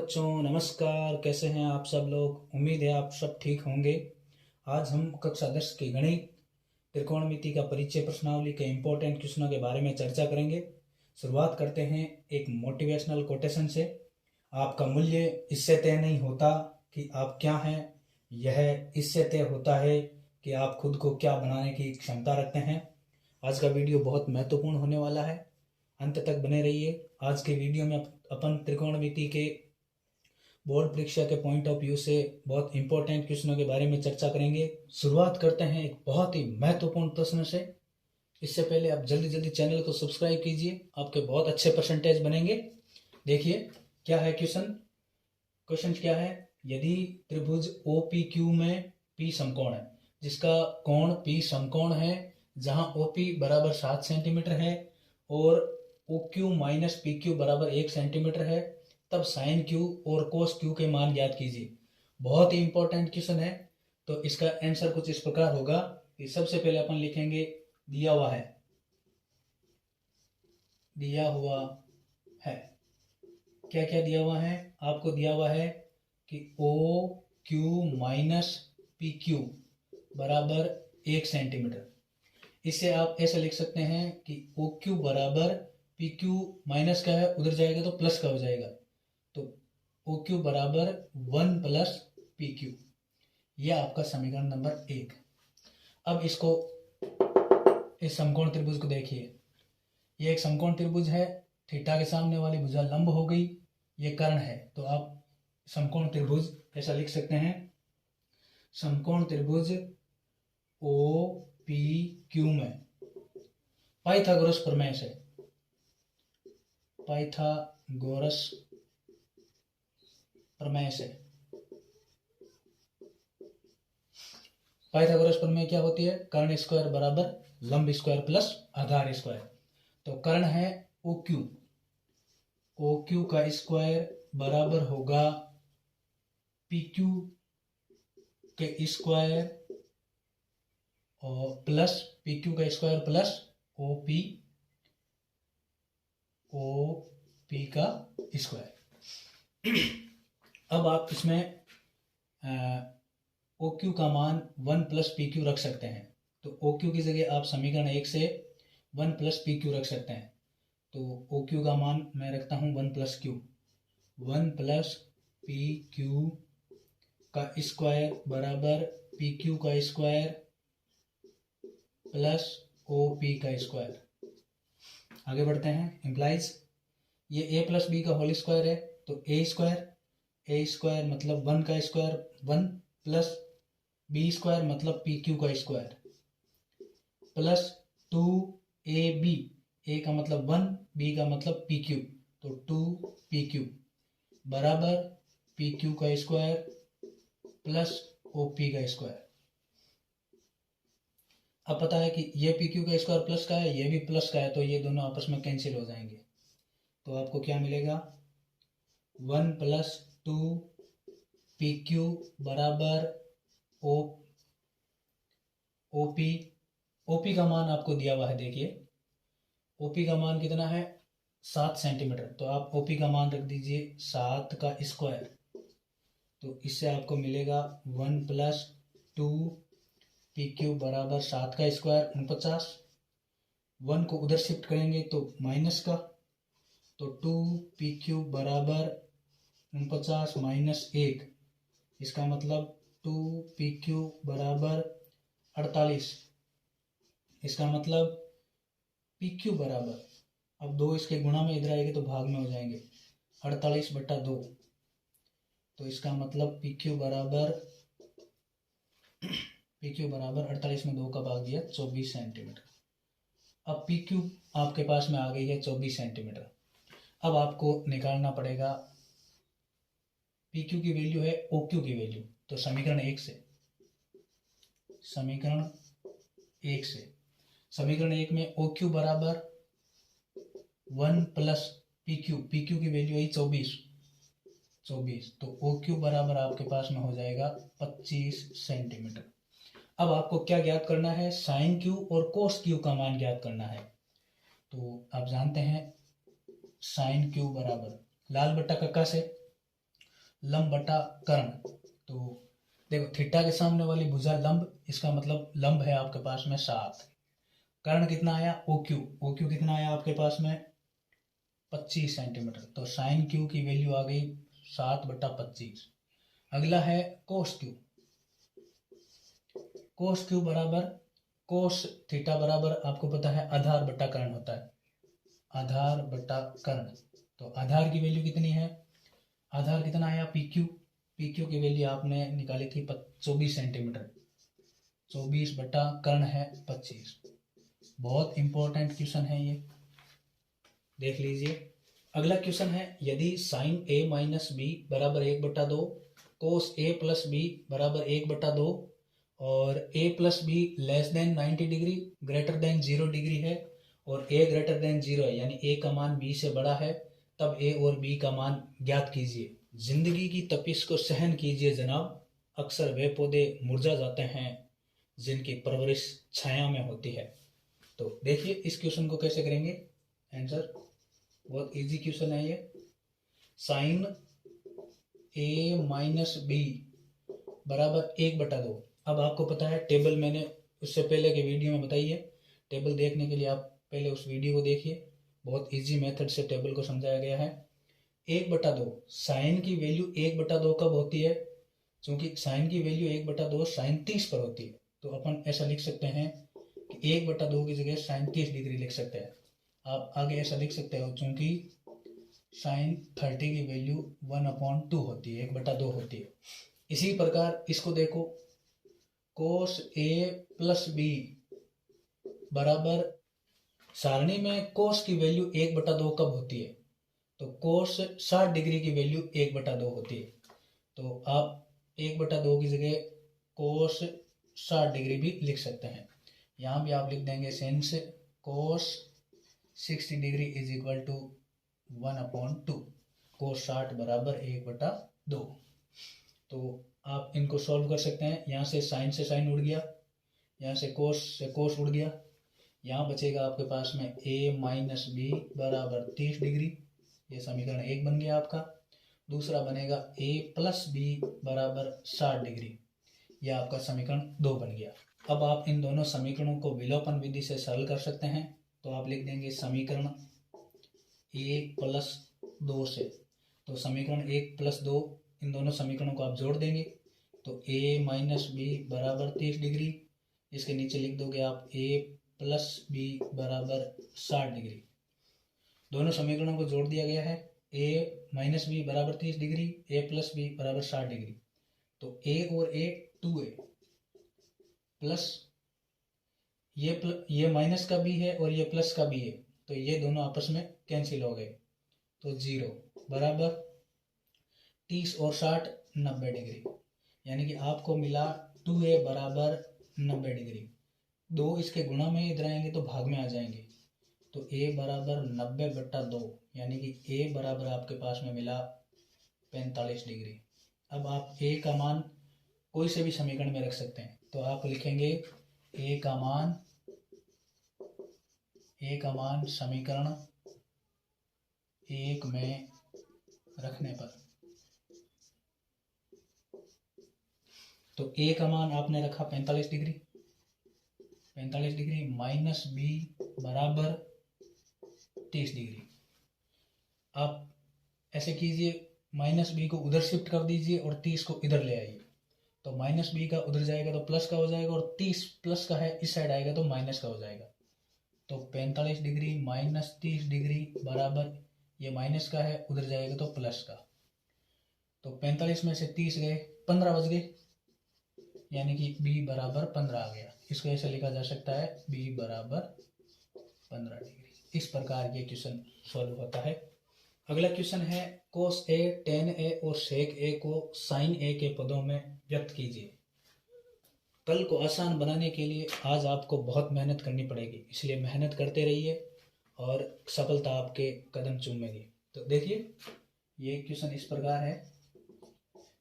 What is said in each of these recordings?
बच्चों, नमस्कार। कैसे हैं आप सब लोग? उम्मीद है आप सब ठीक होंगे। आज हम कक्षा 10 के गणित त्रिकोणमिति का परिचय प्रश्नावली के इम्पोर्टेंट क्वेश्चनों के बारे में चर्चा करेंगे। शुरुआत करते हैं एक मोटिवेशनल कोटेशन से। आपका मूल्य इससे तय नहीं होता कि आप क्या हैं, यह इससे तय होता है कि आप खुद को क्या बनाने की क्षमता रखते हैं। आज का वीडियो बहुत महत्वपूर्ण होने वाला है, अंत तक बने रहिए। आज के वीडियो में अपन त्रिकोणमिति के बोर्ड परीक्षा के पॉइंट ऑफ व्यू से बहुत इंपॉर्टेंट क्वेश्चनों के बारे में चर्चा करेंगे। शुरुआत करते हैं एक बहुत ही महत्वपूर्ण प्रश्न से। इससे पहले आप जल्दी जल्दी चैनल को सब्सक्राइब कीजिए, आपके बहुत अच्छे परसेंटेज बनेंगे। देखिए क्या है क्वेश्चन। क्वेश्चन क्या है? यदि त्रिभुज ओ पी क्यू में पी समकोण है, जिसका कोण पी समकोण है, जहां ओ पी बराबर 7 सेंटीमीटर है और O Q minus P Q बराबर 1 सेंटीमीटर है, तब साइन क्यू और कोस क्यू के मान ज्ञात कीजिए। बहुत ही इंपॉर्टेंट क्वेश्चन है। तो इसका आंसर कुछ इस प्रकार होगा कि सबसे पहले अपन लिखेंगे दिया हुआ है, दिया हुआ है। क्या क्या दिया हुआ है? आपको दिया हुआ है कि O Q minus P Q बराबर 1 सेंटीमीटर। इससे आप ऐसा लिख सकते हैं कि ओ क्यू बराबर पी क्यू माइनस का है, उधर जाएगा तो प्लस का हो जाएगा, तो ओ क्यू बराबर 1 प्लस पी क्यू। यह आपका समीकरण नंबर 1। अब इसको, इस समकोण त्रिभुज को देखिए। यह एक समकोण त्रिभुज है, थीटा के सामने वाली भुजा लंब हो गई, ये कर्ण है। तो आप समकोण त्रिभुज ऐसा लिख सकते हैं, समकोण त्रिभुज ओ पी क्यू में पाइथागोरस प्रमेय से, पाइथागोरस प्रमेय से, पाइथागोरस प्रमेय क्या होती है? कर्ण स्क्वायर बराबर लंब स्क्वायर प्लस आधार स्क्वायर। तो कर्ण है ओ क्यू, ओ क्यू का स्क्वायर बराबर होगा पी क्यू के स्क्वायर और प्लस पी क्यू का स्क्वायर प्लस ओ पी का स्क्वायर। अब आप इसमें ओ क्यू का मान 1 प्लस पी क्यू रख सकते हैं। तो ओ क्यू की जगह आप समीकरण 1 से 1 प्लस पी क्यू रख सकते हैं। तो ओ क्यू का मान मैं रखता हूँ 1 plus Q, 1 plus P Q का स्क्वायर बराबर पी क्यू का स्क्वायर प्लस ओ पी का स्क्वायर। आगे बढ़ते हैं। इम्प्लाइज ये ए प्लस बी का होल स्क्वायर है, तो ए स्क्वायर मतलब 1 का स्क्वायर 1 प्लस बी स्क्वायर मतलब पी क्यू का स्क्वायर प्लस 2 ए बी, ए का मतलब 1, बी का मतलब पी क्यू, तो 2 पी क्यू बराबर पी क्यू का स्क्वायर प्लस ओ पी का स्क्वायर। अब पता है कि ये पी क्यू का स्क्वायर प्लस का है, ये भी प्लस का है, तो ये दोनों आपस में कैंसिल हो जाएंगे। तो आपको क्या मिलेगा? 1 प्लस 2 पी क्यू बराबर ओ पी का मान आपको दिया हुआ है। देखिए ओपी का मान कितना है? 7 सेंटीमीटर। तो आप ओपी का मान रख दीजिए 7 का स्क्वायर। तो इससे आपको मिलेगा 1 प्लस 2 पी क्यू बराबर 7 का स्क्वायर 49। 1 को उधर शिफ्ट करेंगे तो माइनस का, तो 2 पी क्यू बराबर 49 माइनस 1, इसका मतलब 2 पी क्यू बराबर 48। इसका मतलब पी क्यू बराबर, अब 2 इसके गुणा में इधर आएंगे तो भाग में हो जाएंगे, 48/2। तो इसका मतलब पी क्यू बराबर 48 में 2 का भाग दिया 24 सेंटीमीटर। अब पी क्यू आपके पास में आ गई है 24 सेंटीमीटर। अब आपको निकालना पड़ेगा पी क्यू की वैल्यू है ओ क्यू की वैल्यू। तो समीकरण 1 से, समीकरण 1 में ओ क्यू बराबर 1 प्लस पी क्यू की वैल्यू है 24, तो ओ क्यू बराबर आपके पास में हो जाएगा 25 सेंटीमीटर। अब आपको क्या ज्ञात करना है? साइन क्यू और कोस क्यू का मान ज्ञात करना है। तो आप जानते हैं साइन क्यू बराबर लाल बट्टा कक्का से लंब बटा कर्ण। तो देखो थीटा के सामने वाली भुजा लंब, इसका मतलब लंब है आपके पास में 7। कर्ण कितना आया ओ क्यू कितना आया आपके पास में 25 सेंटीमीटर। तो साइन क्यू की वैल्यू आ गई 7/25। अगला है कोस क्यू। कोस क्यू बराबर कोस थीटा बराबर आपको पता है आधार बटा कर्ण होता है, आधार बटा कर्ण। तो आधार की वैल्यू कितनी है, आधार कितना आया पी क्यू की वैल्यू आपने निकाली थी 24 सेंटीमीटर। 24 बटा कर्ण है 25। बहुत इंपॉर्टेंट क्वेश्चन है ये, देख लीजिए। अगला क्वेश्चन है यदि साइन ए माइनस बी बराबर 1/2, कोस ए प्लस बी बराबर 1/2 और a plus b less than 90 degree greater than 0 degree है और ए ग्रेटर देन 0 है, यानी ए का मान बी से बड़ा है, तब ए और बी का मान ज्ञात कीजिए। जिंदगी की तपिश को सहन कीजिए जनाब, अक्सर वे पौधे मुरझा जाते हैं जिनकी परवरिश छाया में होती है। तो देखिए इस क्वेश्चन को कैसे करेंगे आंसर, बहुत इजी क्वेश्चन है ये। साइन ए माइनस बी बराबर 1/2। अब आपको पता है टेबल मैंने उससे पहले के वीडियो में बताई है, टेबल देखने के लिए आप पहले उस वीडियो को देखिए, बहुत इजी मेथड से टेबल को समझाया गया है। 1/2 साइन की वैल्यू 1/2 कब होती है, क्योंकि साइन की वैल्यू 1/2 साइन 30 पर होती है। तो अपन ऐसा लिख सकते हैं कि 1/2 की जगह साइन 30 डिग्री लिख सकते हैं। आप आगे ऐसा लिख सकते हो क्योंकि साइन 30 की वैल्यू 1/2 होती है, 1/2 होती है। इसी प्रकार इसको देखो, कोस ए प्लस बी बराबर, सारणी में कोस की वैल्यू 1/2 कब होती है, तो कोस 60 डिग्री की वैल्यू 1/2 होती है। तो आप 1/2 की जगह कोस 60 डिग्री भी लिख सकते हैं। यहाँ भी आप लिख देंगे since cos 60 degree is equal to 1/2, cos 60 बराबर 1/2। तो आप इनको सॉल्व कर सकते हैं। यहाँ से साइन उड़ गया, यहाँ से कोस उड़ गया, यहाँ बचेगा आपके पास में a माइनस बी बराबर 30 डिग्री, ये समीकरण 1 बन गया आपका। दूसरा बनेगा a प्लस बी बराबर 60 डिग्री, यह आपका समीकरण 2 बन गया। अब आप इन दोनों समीकरणों को विलोपन विधि से सरल कर सकते हैं। तो आप लिख देंगे समीकरण 1 प्लस 2 से, तो समीकरण 1 प्लस 2 इन दोनों समीकरणों को आप जोड़ देंगे तो a माइनस बी बराबर 30 डिग्री, इसके नीचे लिख दोगे आप a प्लस बी बराबर 60 डिग्री। दोनों समीकरणों को जोड़ दिया गया है, a माइनस बी बराबर 30 डिग्री, a प्लस बी बराबर 60 डिग्री। तो a और a 2a प्लस ये माइनस का भी है और ये प्लस का भी है, तो ये दोनों आपस में कैंसिल हो गए, तो 0 बराबर 30 और 60 90 डिग्री, यानी कि आपको मिला 2a बराबर 90 डिग्री। 2 इसके गुणा में इधर आएंगे तो भाग में आ जाएंगे, तो a बराबर 90/2, यानी कि a बराबर आपके पास में मिला 45 डिग्री। अब आप a का मान कोई से भी समीकरण में रख सकते हैं, तो आप लिखेंगे a का मान समीकरण 1 में रखने पर, तो a का मान आपने रखा 45 डिग्री माइनस b बराबर 30 डिग्री। आप ऐसे कीजिए, माइनस बी को उधर शिफ्ट कर दीजिए और 30 को इधर ले आइए, तो माइनस बी का उधर जाएगा तो प्लस का हो जाएगा और 30 प्लस का है इस साइड आएगा तो माइनस का हो जाएगा। तो 45 डिग्री माइनस 30 डिग्री बराबर, ये माइनस का है उधर जाएगा तो प्लस का, तो 45 में से 30 गए 15 बच गए, यानी कि b बराबर 15 आ गया। इसको ऐसे लिखा जा सकता है b बराबर 15 डिग्री। इस प्रकार ये क्वेश्चन सॉल्व होता है। अगला क्वेश्चन है कोस ए टेन ए और सेक ए को साइन ए के पदों में व्यक्त कीजिए। कल को आसान बनाने के लिए आज आपको बहुत मेहनत करनी पड़ेगी, इसलिए मेहनत करते रहिए और सफलता आपके कदम चूमेगी। तो देखिए ये क्वेश्चन इस प्रकार है,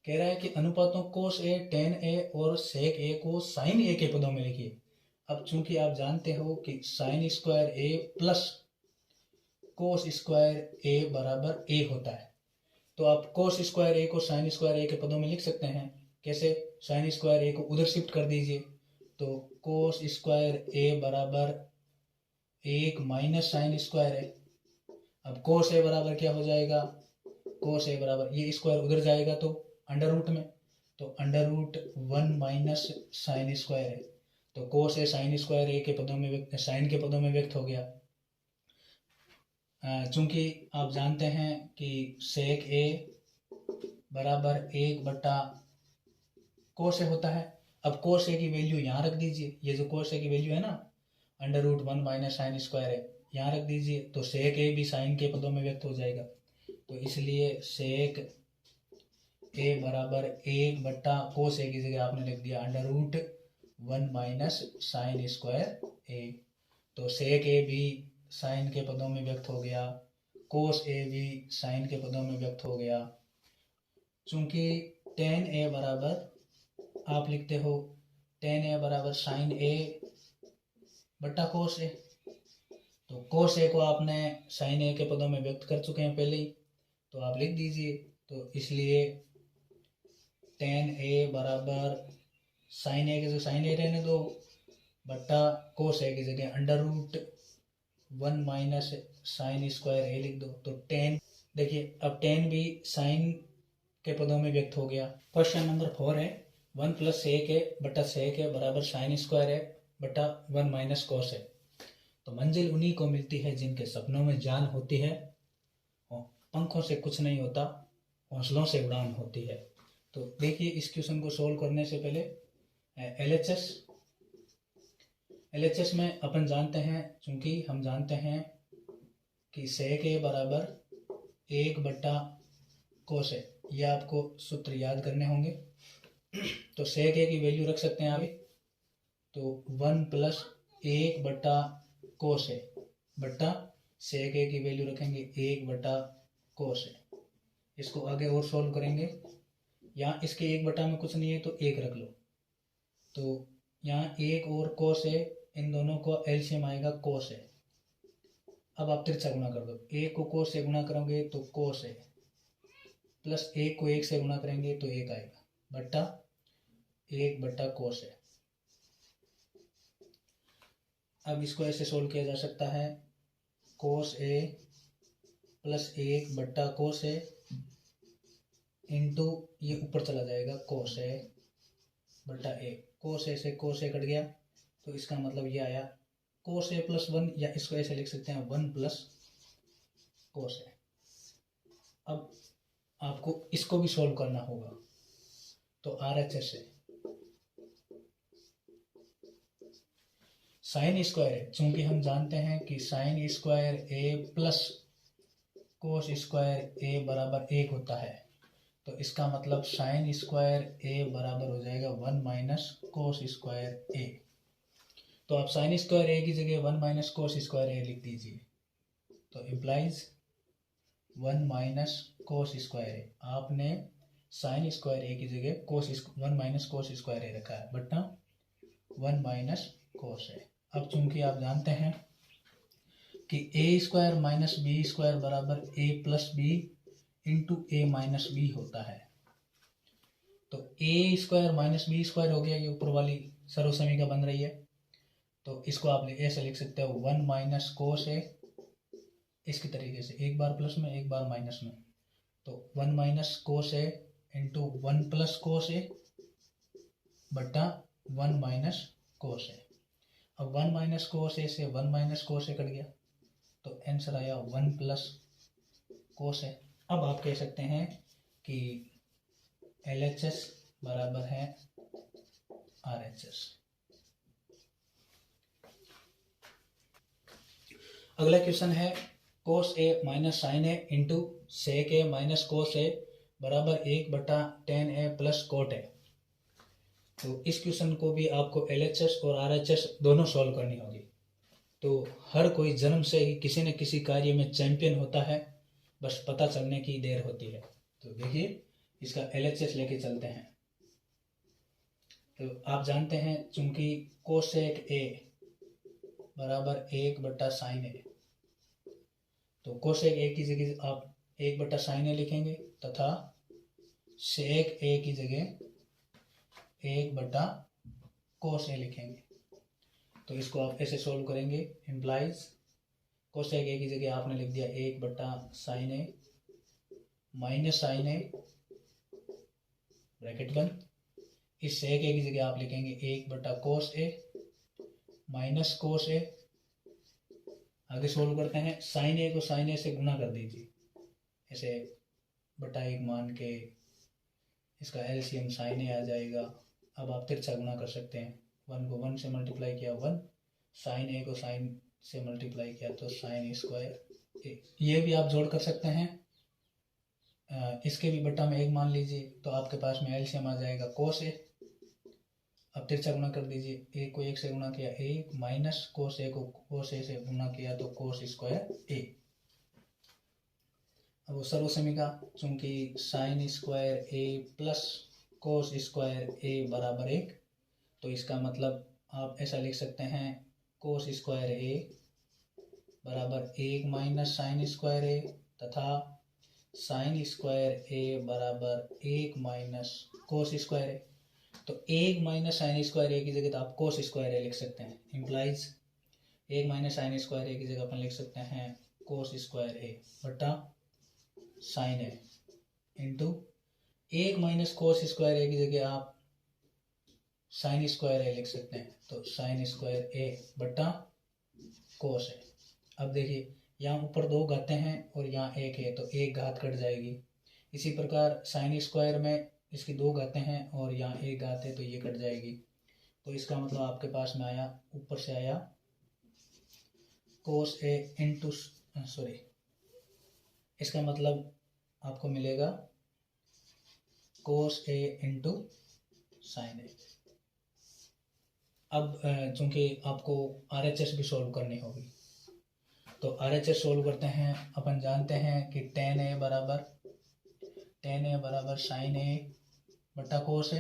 कह रहा है कि अनुपातों कोस ए टेन ए और सेक ए को साइन ए के पदों में लिखिए। अब चूंकि आप जानते हो कि साइन स्क्वायर ए प्लस कोस स्क्वायर ए बराबर ए होता है, तो आप कोस स्क्वायर ए को साइन स्क्वायर ए के पदों में लिख सकते हैं। कैसे? साइन स्क्वायर ए को उधर शिफ्ट कर दीजिए, तो कोस स्क्वायर ए बराबर 1 माइनस साइन स्क्वायर ए। अब कोस ए बराबर क्या हो जाएगा? कोस ए बराबर ये स्क्वायर उधर जाएगा तो अंडर रूट में, तो under root 1 minus sine square है। तो कोस ए साइन स्क्वायर ए के पदों में साइन के पदों में व्यक्त हो गया। चूंकि आप जानते हैं कि सेक ए बराबर 1 बटा कोस ए होता है। अब कोस ए की वैल्यू यहाँ रख दीजिए, ये जो कोस ए की वैल्यू है ना, under root 1 minus sine square है, यहाँ रख दीजिए, तो सेक ए भी साइन के पदों में व्यक्त हो जाएगा। तो इसलिए सेक ए बराबर 1 बटा कोस ए की जगह आपने लिख दिया under root 1 minus sine square a. तो सेक ए भी साइन के पदों में व्यक्त हो गया, कोस ए भी साइन के पदों में व्यक्त हो गया। चूंकि टेन ए बराबर आप लिखते हो टेन ए बराबर साइन ए बटा कोस ए, तो कोस ए को आपने साइन ए के पदों में व्यक्त कर चुके हैं पहले ही, तो आप लिख दीजिए। तो इसलिए टेन ए बराबर साइन ए के जो साइन ए रहने दो बटा कोस ए की जगह under root 1 minus sine square a लिख दो। तो टेन, देखिए अब टेन भी साइन के पदों में व्यक्त हो गया। क्वेश्चन नंबर 4 है 1 प्लस सेक ए बटा सेक ए बराबर साइन स्क्वायर ए बटा 1 माइनस कोस ए। तो मंजिल उन्हीं को मिलती है जिनके सपनों में जान होती है, पंखों से कुछ नहीं होता, हौसलों से उड़ान होती है। तो देखिए इस क्वेश्चन को सोल्व करने से पहले एलएचएस में अपन जानते हैं, चूंकि हम जानते हैं कि सेक ए बराबर 1 बटा कोस ए, यह आपको सूत्र याद करने होंगे। तो सेक ए की वैल्यू रख सकते हैं आप, तो 1 प्लस 1 बटा कोस ए बटा सेक ए की वैल्यू रखेंगे 1 बटा कोस ए। इसको आगे और सोल्व करेंगे, यहाँ इसके 1 बटा में कुछ नहीं है तो 1 रख लो, तो यहाँ 1 और कोस ए, इन दोनों को एलसीएम आएगा कोस ए। अब आप तिरछा गुणा कर दो, 1 को कोस से गुणा करोगे तो कोस ए, प्लस 1 को 1 से गुणा करेंगे तो 1 आएगा, बटा 1 बटा कोस ए। अब इसको ऐसे सोल्व किया जा सकता है, कोस ए प्लस 1 बटा कोस ए इंटू ये ऊपर चला जाएगा कोस ए बटा ए। कोस ए से कोस ए कट गया, तो इसका मतलब ये आया कोस ए प्लस 1, या इसको ऐसे लिख सकते हैं 1 प्लस कोस ए। अब आपको इसको भी सोल्व करना होगा, तो आरएचएस से साइन स्क्वायर है, चूंकि हम जानते हैं कि साइन स्क्वायर ए प्लस कोस स्क्वायर ए बराबर 1 होता है, तो इसका मतलब साइन स्क्वायर ए बराबर हो जाएगा 1 माइनस कोस स्क्वायर ए। तो आप साइन स्क्वायर ए की जगह 1 माइनस कोस स्क्वायर ए लिख दीजिए, तो इम्प्लाइज 1 माइनस कोस स्क्वायर ए। आपने साइन स्क्वायर ए की जगह 1 माइनस कोस स्क्वायर ए रखा है, बटा 1 माइनस कोस ए। अब चूंकि आप जानते हैं कि ए स्क्वायर माइनस बी स्क्वायर बराबर ए प्लस बी इंटू ए माइनस बी होता है, तो ए स्क्वायर माइनस बी स्क्वायर हो गया, ये ऊपर वाली सर्वसमीका बन रही है, तो इसको आप ऐसे लिख सकते हो 1 माइनस कोस ए, इसके तरीके से एक बार प्लस में एक बार माइनस में, तो 1 माइनस कोस ए इंटू 1 प्लस कोस ए बटा 1 माइनस कोस ए। अब 1 माइनस कोस ए से 1 माइनस कोस ए कट गया, तो आंसर आया 1 प्लस कोस ए। अब आप कह सकते हैं कि LHS बराबर है RHS। अगला क्वेश्चन है कोस ए माइनस साइन ए इंटू सेक ए माइनस कोस ए बराबर 1 बटा ten A plus cot A. तो इस क्वेश्चन को भी आपको LHS और RHS दोनों सॉल्व करनी होगी। तो हर कोई जन्म से ही किसी न किसी कार्य में चैंपियन होता है, बस पता चलने की देर होती है। तो देखिए इसका LHS लेके चलते हैं। तो आप जानते हैं चूंकि कोसेक ए बराबर 1 बटा साइन ए, तो कोसेक ए की जगह आप 1 बटा साइन ए लिखेंगे तथा सेक ए की जगह 1 बटा कोस ए लिखेंगे। तो इसको आप ऐसे सोल्व करेंगे, इम्प्लाइज कोसेक ए की जगह आपने लिख दिया 1 बटा sign A minus sign A bracket बंद। इस सेक ए की जगह आप लिखेंगे 1 बटा कोस ए माइनस कोस ए। आगे सोल्व करते हैं, साइन ए को साइन ए से गुना कर दीजिए, ऐसे बटा 1 मान के इसका एलसीएम साइन ए आ जाएगा। अब आप तिरछा गुना कर सकते हैं, 1 को 1 से मल्टीप्लाई किया 1, साइन ए को साइन से मल्टीप्लाई किया तो साइन स्क्वायर ए। ये भी आप जोड़ कर सकते हैं, इसके भी बटा में 1 मान लीजिए तो आपके पास में एलसीएम आ जाएगा कोस ए। अब तिरछा गुना कर दीजिए, 1 को 1 से गुना किया 1 माइनस कोस ए को कोस ए से गुना किया तो कोस स्क्वायर ए। अब वो सर्वसमीका, चूंकि साइन स्क्वायर ए प्लस कोस स्क्वायर ए बराबर 1, तो इसका मतलब आप ऐसा लिख सकते हैं कोस स्क्वायर ए बराबर 1 माइनस साइन स्क्वायर ए तथा साइन स्क्वायर ए बराबर 1 माइनस कोस स्क्वायर ए। तो 1 माइनस साइन स्क्वायर ए की जगह तो आप कोस स्क्वायर ए लिख सकते हैं, इम्प्लाइज 1 माइनस साइन स्क्वायर ए की जगह अपन लिख सकते हैं कोस स्क्वायर ए बटा साइन ए इंटू 1 माइनस कोस स्क्वायर ए की जगह आप साइन स्क्वायर ए लिख सकते हैं, तो साइन स्क्वायर ए बटा कोस ए। अब देखिए यहाँ ऊपर 2 घातें हैं और यहाँ 1 है तो 1 घात कट जाएगी। इसी प्रकार साइन स्क्वायर में इसकी 2 घातें हैं और यहाँ 1 घात है तो ये कट जाएगी। तो इसका मतलब आपके पास में आया, ऊपर से आया कोस ए इंटू सॉरी, इसका मतलब आपको मिलेगा कोस ए इंटू साइन ए। अब चूंकि आपको RHS भी सोल्व करनी होगी तो RHS सोल्व करते हैं। अपन जानते हैं कि टेन ए बराबर साइन ए बटा कोस ए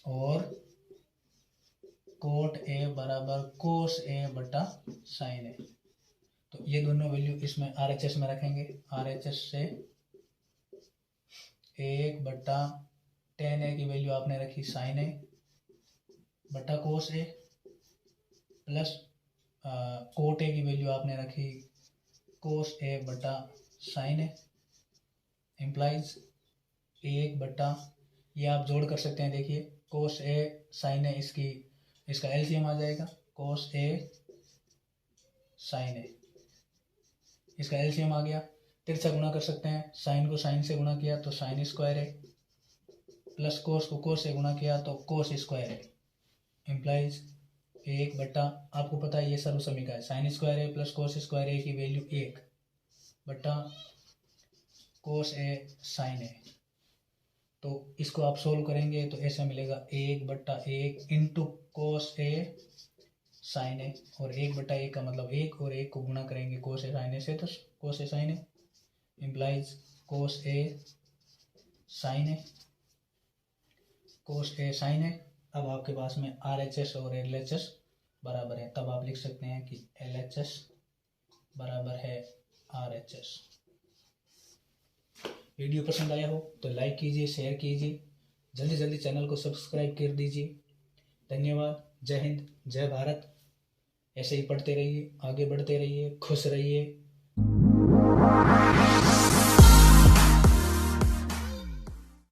और कोट ए बराबर कोस ए बटा साइन ए। तो ये दोनों वैल्यू इसमें RHS में रखेंगे। RHS से 1 बटा टेन ए की वैल्यू आपने रखी साइन ए बटा कोस ए प्लस कोट ए की वैल्यू आपने रखी कोस ए बटा साइन ए, इम्प्लाइज 1 बटा, ये आप जोड़ कर सकते हैं। देखिए कोस ए साइन ए, इसका एलसीएम आ जाएगा कोस ए साइन ए, इसका एलसीएम आ गया। तिरछा गुना कर सकते हैं, साइन को साइन से गुना किया तो साइन स्क्वायर ए प्लस कोस को कोस से गुना किया तो कोस स्क्वायर ए, इम्प्लाइज 1 बटा, आपको पता है ये सर्वसमीका है, साइन स्क्वायर ए प्लस कोस स्क्वायर ए की वैल्यू 1 बटा कोस ए साइन ए। तो इसको आप सोल्व करेंगे तो ऐसा मिलेगा 1 बटा 1 इंटू कोस ए साइन ए, और 1 बटा 1 का मतलब 1 और 1 को गुना करेंगे कोस ए साइन ए से तो कोस ए साइन ए, इम्प्लाइज कोस ए साइन ए, कोस ए साइन ए। अब आपके पास में RHS और LHS बराबर है, तब आप लिख सकते हैं कि LHS बराबर है RHS। वीडियो पसंद आया हो तो लाइक कीजिए, शेयर कीजिए, जल्दी जल्दी चैनल को सब्सक्राइब कर दीजिए। धन्यवाद। जय हिंद, जय भारत। ऐसे ही पढ़ते रहिए, आगे बढ़ते रहिए, खुश रहिए।